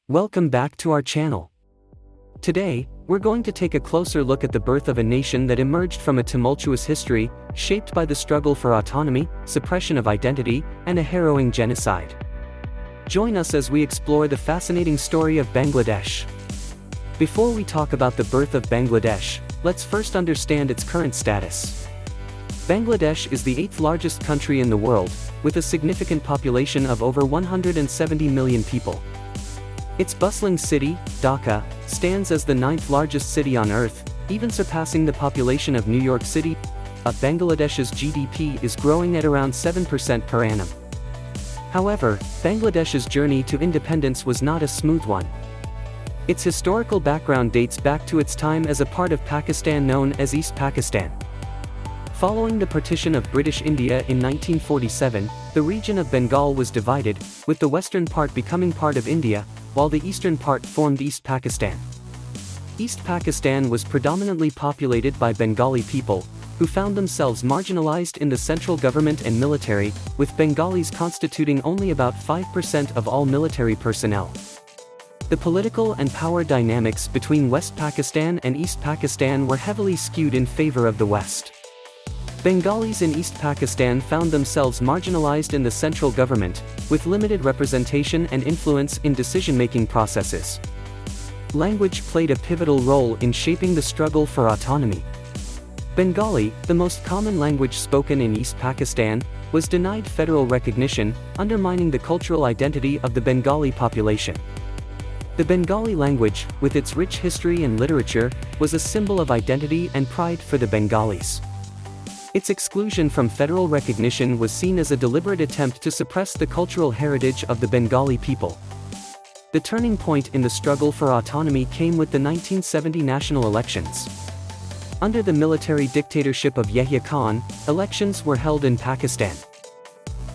Welcome back to our channel. Today, we're going to take a closer look at the birth of a nation that emerged from a tumultuous history, shaped by the struggle for autonomy, suppression of identity, and a harrowing genocide. Join us as we explore the fascinating story of Bangladesh. Before we talk about the birth of Bangladesh, let's first understand its current status. Bangladesh is the 8th largest country in the world, with a significant population of over 170 million people. Its bustling city, Dhaka, stands as the 9th largest city on Earth, even surpassing the population of New York City. Bangladesh's GDP is growing at around 7% per annum. However, Bangladesh's journey to independence was not a smooth one. Its historical background dates back to its time as a part of Pakistan known as East Pakistan. Following the partition of British India in 1947, the region of Bengal was divided, with the western part becoming part of India, while the eastern part formed East Pakistan. East Pakistan was predominantly populated by Bengali people, who found themselves marginalized in the central government and military, with Bengalis constituting only about 5% of all military personnel. The political and power dynamics between West Pakistan and East Pakistan were heavily skewed in favor of the West. Bengalis in East Pakistan found themselves marginalized in the central government, with limited representation and influence in decision-making processes. Language played a pivotal role in shaping the struggle for autonomy. Bengali, the most common language spoken in East Pakistan, was denied federal recognition, undermining the cultural identity of the Bengali population. The Bengali language, with its rich history and literature, was a symbol of identity and pride for the Bengalis. Its exclusion from federal recognition was seen as a deliberate attempt to suppress the cultural heritage of the Bengali people. The turning point in the struggle for autonomy came with the 1970 national elections. Under the military dictatorship of Yahya Khan, elections were held in Pakistan.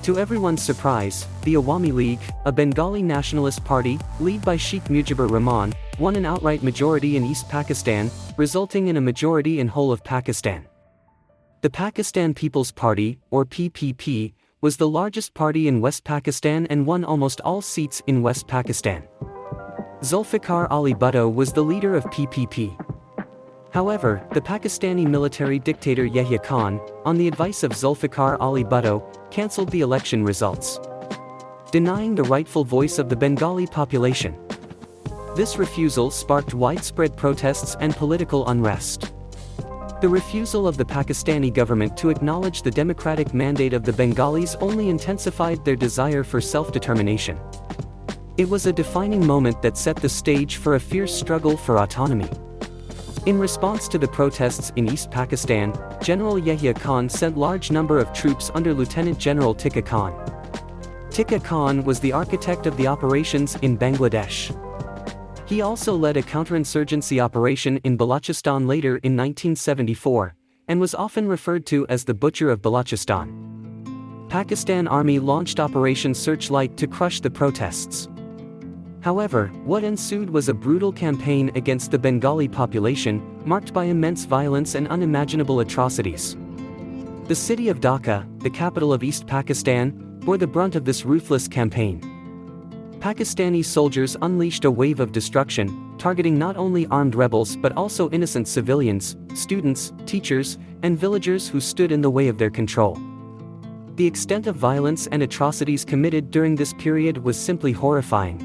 To everyone's surprise, the Awami League, a Bengali nationalist party, led by Sheikh Mujibur Rahman, won an outright majority in East Pakistan, resulting in a majority in whole of Pakistan. The Pakistan People's Party, or PPP, was the largest party in West Pakistan and won almost all seats in West Pakistan. Zulfikar Ali Bhutto was the leader of PPP. However, the Pakistani military dictator Yahya Khan, on the advice of Zulfikar Ali Bhutto, cancelled the election results, denying the rightful voice of the Bengali population. This refusal sparked widespread protests and political unrest. The refusal of the Pakistani government to acknowledge the democratic mandate of the Bengalis only intensified their desire for self-determination. It was a defining moment that set the stage for a fierce struggle for autonomy. In response to the protests in East Pakistan, General Yahya Khan sent large number of troops under Lieutenant General Tika Khan. Tika Khan was the architect of the operations in Bangladesh. He also led a counterinsurgency operation in Balochistan later in 1974, and was often referred to as the Butcher of Balochistan. Pakistan Army launched Operation Searchlight to crush the protests. However, what ensued was a brutal campaign against the Bengali population, marked by immense violence and unimaginable atrocities. The city of Dhaka, the capital of East Pakistan, bore the brunt of this ruthless campaign. Pakistani soldiers unleashed a wave of destruction, targeting not only armed rebels but also innocent civilians, students, teachers, and villagers who stood in the way of their control. The extent of violence and atrocities committed during this period was simply horrifying.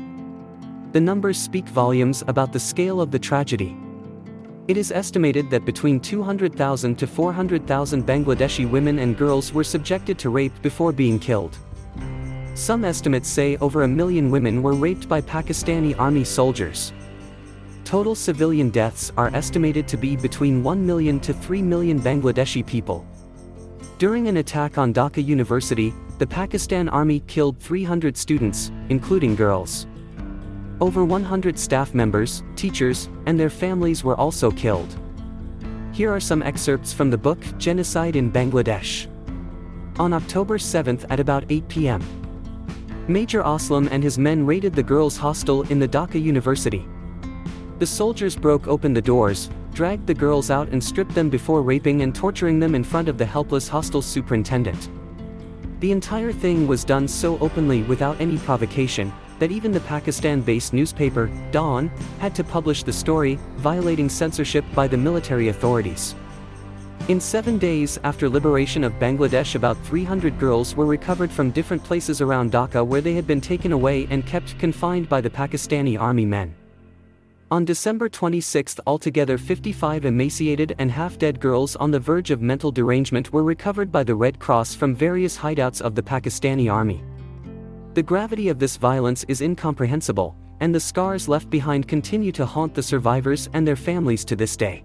The numbers speak volumes about the scale of the tragedy. It is estimated that between 200,000 to 400,000 Bangladeshi women and girls were subjected to rape before being killed. Some estimates say over 1 million women were raped by Pakistani army soldiers. Total civilian deaths are estimated to be between 1 million to 3 million Bangladeshi people. During an attack on Dhaka University, the Pakistan Army killed 300 students, including girls. Over 100 staff members, teachers, and their families were also killed. Here are some excerpts from the book Genocide in Bangladesh. On October 7 at about 8 p.m. Major Aslam and his men raided the girls' hostel in the Dhaka University. The soldiers broke open the doors, dragged the girls out and stripped them before raping and torturing them in front of the helpless hostel superintendent. The entire thing was done so openly without any provocation, that even the Pakistan-based newspaper, Dawn, had to publish the story, violating censorship by the military authorities. In 7 days after liberation of Bangladesh, about 300 girls were recovered from different places around Dhaka where they had been taken away and kept confined by the Pakistani army men. On December 26, altogether 55 emaciated and half-dead girls on the verge of mental derangement were recovered by the Red Cross from various hideouts of the Pakistani army. The gravity of this violence is incomprehensible, and the scars left behind continue to haunt the survivors and their families to this day.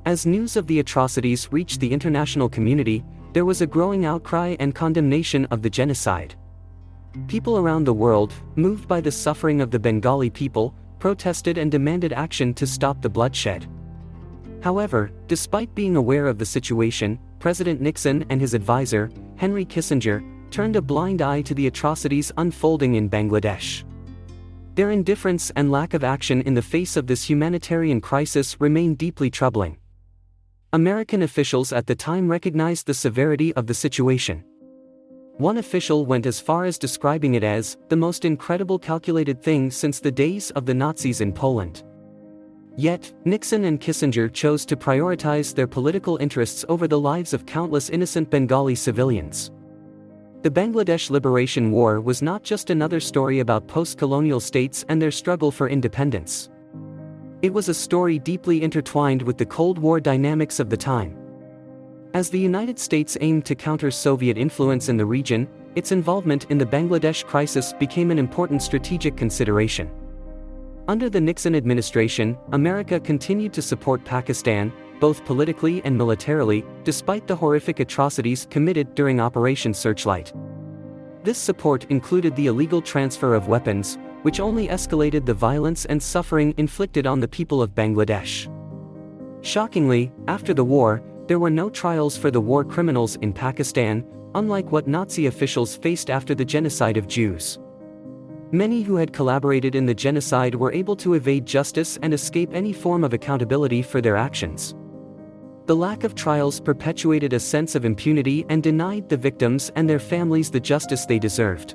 As news of the atrocities reached the international community, there was a growing outcry and condemnation of the genocide. People around the world, moved by the suffering of the Bengali people, protested and demanded action to stop the bloodshed. However, despite being aware of the situation, President Nixon and his advisor, Henry Kissinger, turned a blind eye to the atrocities unfolding in Bangladesh. Their indifference and lack of action in the face of this humanitarian crisis remain deeply troubling. American officials at the time recognized the severity of the situation. One official went as far as describing it as the most incredible calculated thing since the days of the Nazis in Poland. Yet, Nixon and Kissinger chose to prioritize their political interests over the lives of countless innocent Bengali civilians. The Bangladesh Liberation War was not just another story about post-colonial states and their struggle for independence. It was a story deeply intertwined with the Cold War dynamics of the time. As the United States aimed to counter Soviet influence in the region, its involvement in the Bangladesh crisis became an important strategic consideration. Under the Nixon administration, America continued to support Pakistan, both politically and militarily, despite the horrific atrocities committed during Operation Searchlight. This support included the illegal transfer of weapons, which only escalated the violence and suffering inflicted on the people of Bangladesh. Shockingly, after the war, there were no trials for the war criminals in Pakistan, unlike what Nazi officials faced after the genocide of Jews. Many who had collaborated in the genocide were able to evade justice and escape any form of accountability for their actions. The lack of trials perpetuated a sense of impunity and denied the victims and their families the justice they deserved.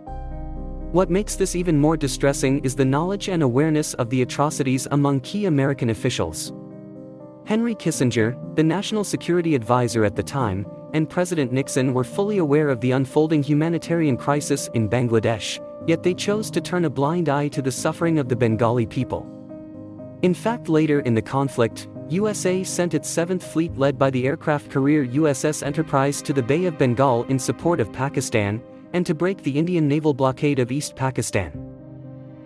What makes this even more distressing is the knowledge and awareness of the atrocities among key American officials. Henry Kissinger, the national security advisor at the time, and President Nixon were fully aware of the unfolding humanitarian crisis in Bangladesh, yet they chose to turn a blind eye to the suffering of the Bengali people. In fact, later in the conflict, USA sent its 7th Fleet led by the aircraft carrier USS Enterprise to the Bay of Bengal in support of Pakistan, and to break the Indian naval blockade of East Pakistan.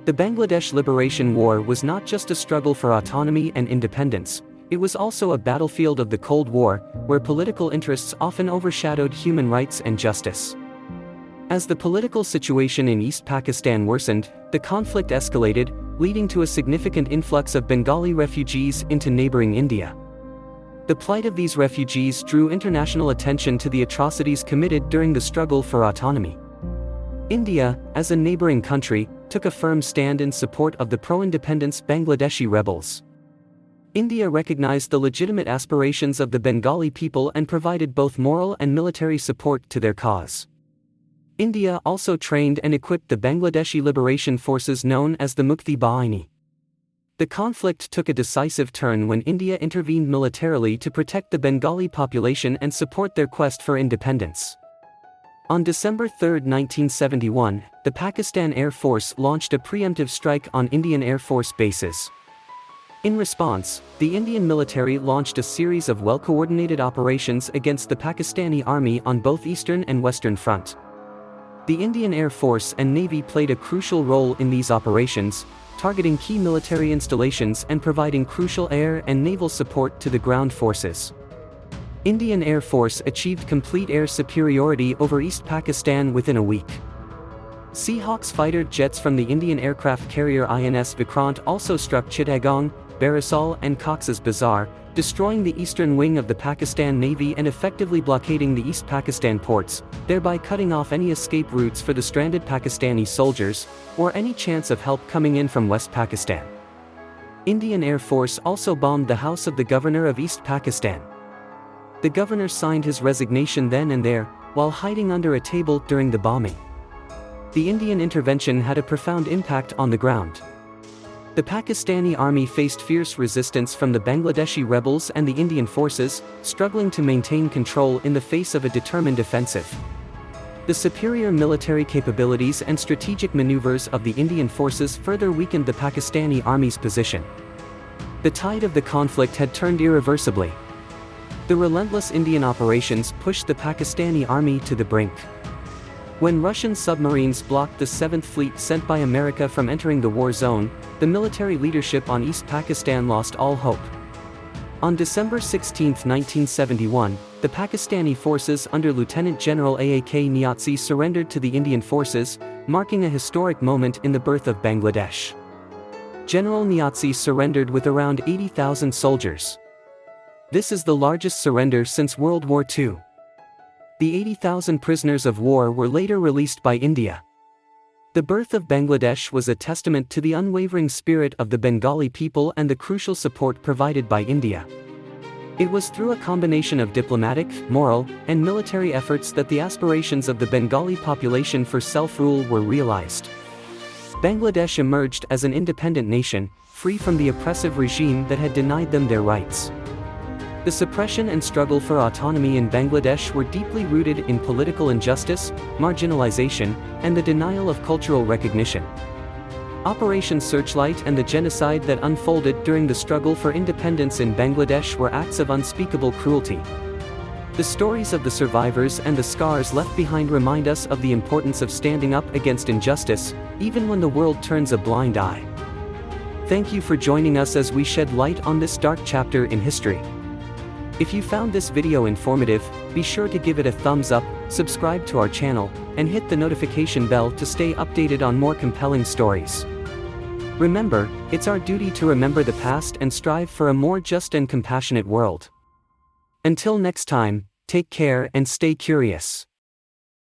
The Bangladesh Liberation War was not just a struggle for autonomy and independence, it was also a battlefield of the Cold War, where political interests often overshadowed human rights and justice. As the political situation in East Pakistan worsened, the conflict escalated, leading to a significant influx of Bengali refugees into neighboring India. The plight of these refugees drew international attention to the atrocities committed during the struggle for autonomy. India, as a neighboring country, took a firm stand in support of the pro-independence Bangladeshi rebels. India recognized the legitimate aspirations of the Bengali people and provided both moral and military support to their cause. India also trained and equipped the Bangladeshi liberation forces known as the Mukti Bahini. The conflict took a decisive turn when India intervened militarily to protect the Bengali population and support their quest for independence. On December 3, 1971, the Pakistan Air Force launched a preemptive strike on Indian Air Force bases. In response, the Indian military launched a series of well-coordinated operations against the Pakistani army on both Eastern and Western Front. The Indian Air Force and Navy played a crucial role in these operations, targeting key military installations and providing crucial air and naval support to the ground forces. Indian Air Force achieved complete air superiority over East Pakistan within a week. Seahawks fighter jets from the Indian aircraft carrier INS Vikrant also struck Chittagong, Barisal and Cox's Bazar, destroying the eastern wing of the Pakistan Navy and effectively blockading the East Pakistan ports, thereby cutting off any escape routes for the stranded Pakistani soldiers, or any chance of help coming in from West Pakistan. Indian Air Force also bombed the house of the governor of East Pakistan. The governor signed his resignation then and there, while hiding under a table during the bombing. the Indian intervention had a profound impact on the ground. The Pakistani army faced fierce resistance from the Bangladeshi rebels and the Indian forces, struggling to maintain control in the face of a determined offensive. The superior military capabilities and strategic maneuvers of the Indian forces further weakened the Pakistani army's position. The tide of the conflict had turned irreversibly. The relentless Indian operations pushed the Pakistani army to the brink. When Russian submarines blocked the 7th Fleet sent by America from entering the war zone, the military leadership on East Pakistan lost all hope. On December 16, 1971, the Pakistani forces under Lieutenant General Aak Niazi surrendered to the Indian forces, marking a historic moment in the birth of Bangladesh. General Niazi surrendered with around 80,000 soldiers. This is the largest surrender since World War II. The 80,000 prisoners of war were later released by India. The birth of Bangladesh was a testament to the unwavering spirit of the Bengali people and the crucial support provided by India. It was through a combination of diplomatic, moral, and military efforts that the aspirations of the Bengali population for self-rule were realized. Bangladesh emerged as an independent nation, free from the oppressive regime that had denied them their rights. The suppression and struggle for autonomy in Bangladesh were deeply rooted in political injustice, marginalization, and the denial of cultural recognition. Operation Searchlight and the genocide that unfolded during the struggle for independence in Bangladesh were acts of unspeakable cruelty. The stories of the survivors and the scars left behind remind us of the importance of standing up against injustice, even when the world turns a blind eye. Thank you for joining us as we shed light on this dark chapter in history. If you found this video informative, be sure to give it a thumbs up, subscribe to our channel, and hit the notification bell to stay updated on more compelling stories. Remember, it's our duty to remember the past and strive for a more just and compassionate world. Until next time, take care and stay curious.